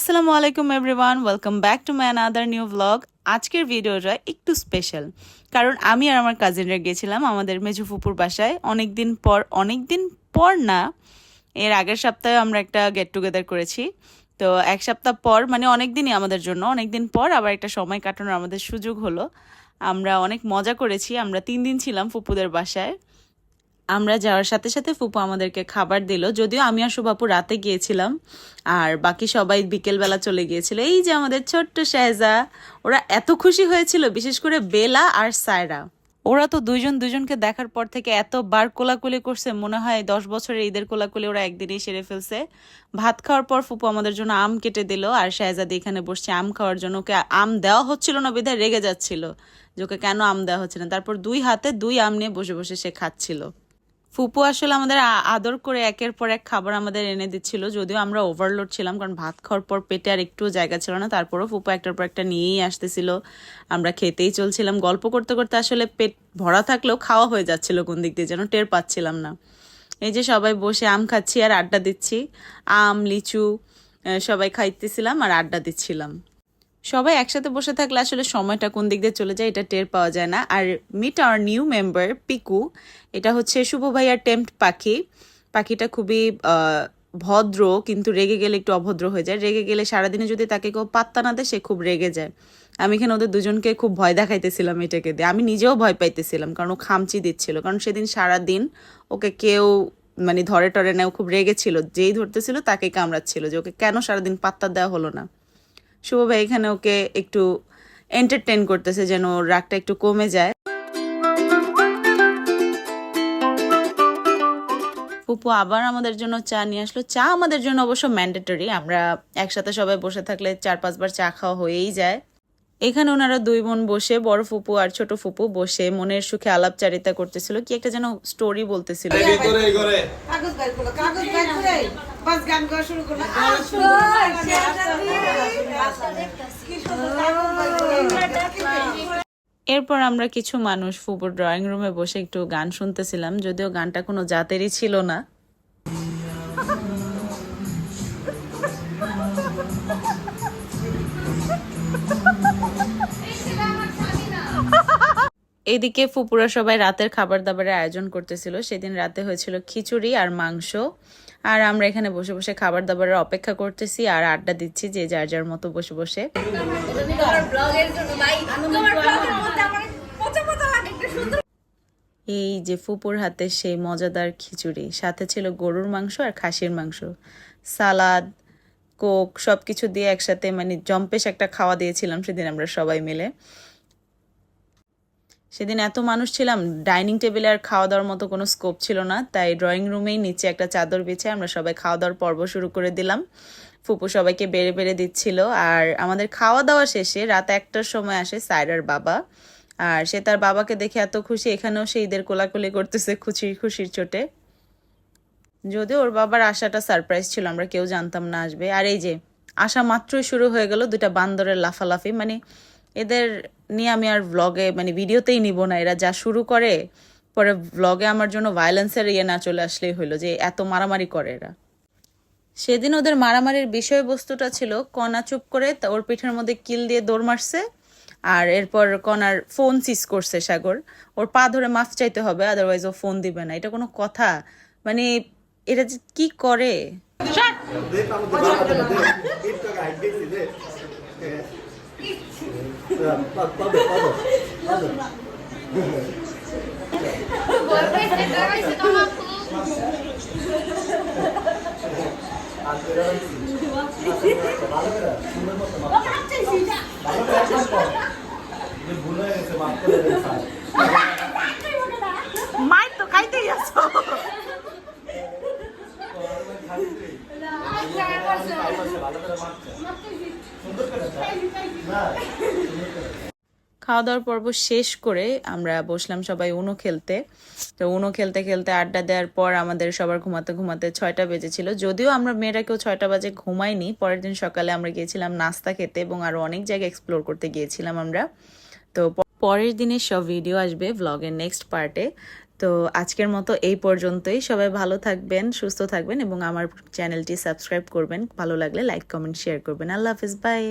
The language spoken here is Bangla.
আসসালামু আলাইকুম everyone, welcome back to my another new blog. আজকের ভিডিওটা একটু স্পেশাল, কারণ আমি আর আমার কাজিনরা গিয়েছিলাম আমাদের মেজু ফুপুর বাসায়। অনেকদিন পর না, এর আগের সপ্তাহে আমরা একটা গেট টুগেদার করেছি। তো এক সপ্তাহ পর, মানে অনেক দিনই আমাদের জন্য, অনেকদিন পর আবার একটা সময় কাটানোর আমাদের সুযোগ হলো। আমরা অনেক মজা করেছি। আমরা 3 দিন ছিলাম ফুপুদের বাসায়। আমরা যাওয়ার সাথে সাথে ফুপু আমাদেরকে খাবার দিল, যদিও আমি আর শুভাপু রাতে গিয়েছিলাম আর বাকি সবাই বিকেলবেলা চলে গিয়েছিল। এই যে আমাদের ছোট্ট শাহজা, ওরা এত খুশি হয়েছিল, বিশেষ করে বেলা আর সায়রা। ওরা তো দুইজন দুজনকে দেখার পর থেকে এতবার কোলাকুলি করছে, মনে হয় 10 বছরের ঈদের কোলাকুলি ওরা একদিনেই সেরে ফেলছে। ভাত খাওয়ার পর ফুপু আমাদের জন্য আম কেটে দিল, আর শাহজাদি এখানে বসছে আম খাওয়ার জন্য। ওকে আম দেওয়া হচ্ছিল না বিধায় রেগে যাচ্ছিল যে ওকে কেন আম দেওয়া হচ্ছে না। তারপর 2 হাতে 2 আম নিয়ে বসে বসে সে খাচ্ছিল। ফুপু আসলে আমাদের আদর করে একের পর এক খাবার আমাদের এনে দিচ্ছিল, যদিও আমরা ওভারলোড ছিলাম, কারণ ভাত খাওয়ার পর পেটে আর একটু জায়গা ছিল না। তারপরও ফুপু একটার পর একটা নিয়েই আসতেছিল, আমরা খেতেই চলছিলাম। গল্প করতে করতে আসলে পেট ভরা থাকলেও খাওয়া হয়ে যাচ্ছিল কোন দিক দিয়ে যেন টের পাচ্ছিলাম না। এই যে সবাই বসে আম খাচ্ছি আর আড্ডা দিচ্ছি। আম, লিচু সবাই খাইতেছিলাম আর আড্ডা দিচ্ছিলাম। সবাই একসাথে বসে থাকলে আসলে সময়টা কোন দিক দিয়ে চলে যায় এটা টের পাওয়া যায় না। আর meet our new member Piku, এটা হচ্ছে শুভ ভাইয়ার টেম্পট পাখি। পাখিটা খুবই ভদ্র, কিন্তু রেগে গেলে একটু অভদ্র হয়ে যায়। রেগে গেলে সারাদিনে যদি তাকে কেউ পাত্তা না দেয় সে খুব রেগে যায়। আমি এখানে ওদের দুজনকে খুব ভয় দেখাইতেছিলাম এটাকে দিয়ে। আমি নিজেও ভয় পাইতেছিলাম, কারণ ও খামচি দিচ্ছিল। কারণ সেদিন সারাদিন ওকে কেউ মানে ধরে টরে নেয়, ও খুব রেগেছিল, যেই ধরতেছিল তাকেই কামড়াচ্ছিল, যে ওকে কেন সারাদিন পাত্তা দেওয়া হলো না। শুভ ভাই এখানে ওকে একটু এন্টারটেইন করতেছে যেন ওর রাগটা একটু কমে যায়। ফুপু আবার আমাদের জন্য চা নিয়ে আসলো। চা আমাদের জন্য অবশ্য ম্যান্ডেটরি, আমরা একসাথে সবাই বসে থাকলে 4-5 বার চা খাওয়া হয়েই যায়। এখানে ওনারা 2 বোন বসে, বড় ফুপু আর ছোট ফুপু বসে মনের সুখে আলাপচারিতা করতেছিল, কি একটা যেন স্টোরি বলতেছিল। এরপর আমরা কিছু মানুষ ফুপুর ড্রয়িং রুমে বসে একটু গান শুনতেছিলাম, যদিও গানটা কোনো জাতেরই ছিল না। এদিকে ফুপুরা সবাই রাতের খাবার দাবারের আয়োজন করতেছিল। সেদিন রাতে হয়েছিল খিচুড়ি আর মাংস, আর আমরা এখানে বসে বসে খাবার দাবারের অপেক্ষা করতেছি আর আড্ডা দিচ্ছি, যে যার যার মতো বসে বসে। এই যে ফুপুর হাতে সেই মজাদার খিচুড়ি, সাথে ছিল গরুর মাংস আর খাসির মাংস, সালাদ, কোক, সবকিছু দিয়ে একসাথে মানে জম্পেশ একটা খাওয়া দিয়েছিলাম সেদিন আমরা সবাই মিলে। সেদিন এত মানুষ ছিলাম, ডাইনিং টেবিলে আর খাওয়া দাওয়ার মতো কোনো স্কোপ ছিল না, তাই ড্রয়িং রুমেই নিচে একটা চাদর বিছিয়ে আমরা সবাই খাওয়া দাওয়ার পর্ব শুরু করে দিলাম। ফুপু সবাইকে বেড়ে বেড়ে দিচ্ছিল। আর আমাদের খাওয়া দাওয়া শেষে রাত 1টার সময় আসে সায়রার বাবা, আর সে তার বাবাকে দেখে এত খুশি, এখানেও সে ঈদের কোলাকুলি করতেছে খুশির খুশির চোটে। যদিও ওর বাবার আসাটা সারপ্রাইজ ছিল, আমরা কেউ জানতাম না আসবে। আর এই যে আসা মাত্রই শুরু হয়ে গেল 2টা বান্দরের লাফালাফি। মানে এদের নিয়ে আমি আর ভ্লগে মানে ভিডিওতেই নিব না, এরা যা শুরু করে পরে ভ্লগে আমার জন্য ভায়োলেন্সের ইয়ে না চলে আসলেই হইলো, যে এত মারামারি করে এরা। সেদিন ওদের মারামারির বিষয়বস্তুটা ছিল কণা চুপ করে ওর পিঠের মধ্যে কিল দিয়ে দৌড় মারছে, আর এরপর কণার ফোন সিজ করছে সাগর। ওর পা ধরে মাফ চাইতে হবে, আদারওয়াইজ ও ফোন দিবে না। এটা কোনো কথা? মানে এরা যে কি করে। মাই তো খাইতেই আছো। খাওয়া দাওয়ার পর্ব শেষ করে আমরা বসলাম সবাই উনো খেলতে। তো উনো খেলতে খেলতে আড্ডা দেওয়ার পর আমাদের সবার ঘুমাতে ঘুমাতে 6টা বেজেছিল। যদিও আমরা মেয়েরা কেউ 6টা বাজে ঘুমাইনি। পরের দিন সকালে আমরা গিয়েছিলাম নাস্তা খেতে এবং আরো অনেক জায়গা এক্সপ্লোর করতে গিয়েছিলাম আমরা। তো পরের দিনের সব ভিডিও আসবে ব্লগের নেক্সট পার্টে। তো আজকের মতো এই পর্যন্তই। সবাই ভালো থাকবেন, সুস্থ থাকবেন এবং আমার চ্যানেলটি সাবস্ক্রাইব করবেন। ভালো লাগলে লাইক কমেন্ট শেয়ার করবেন। আল্লাহ হাফিজ, বাই।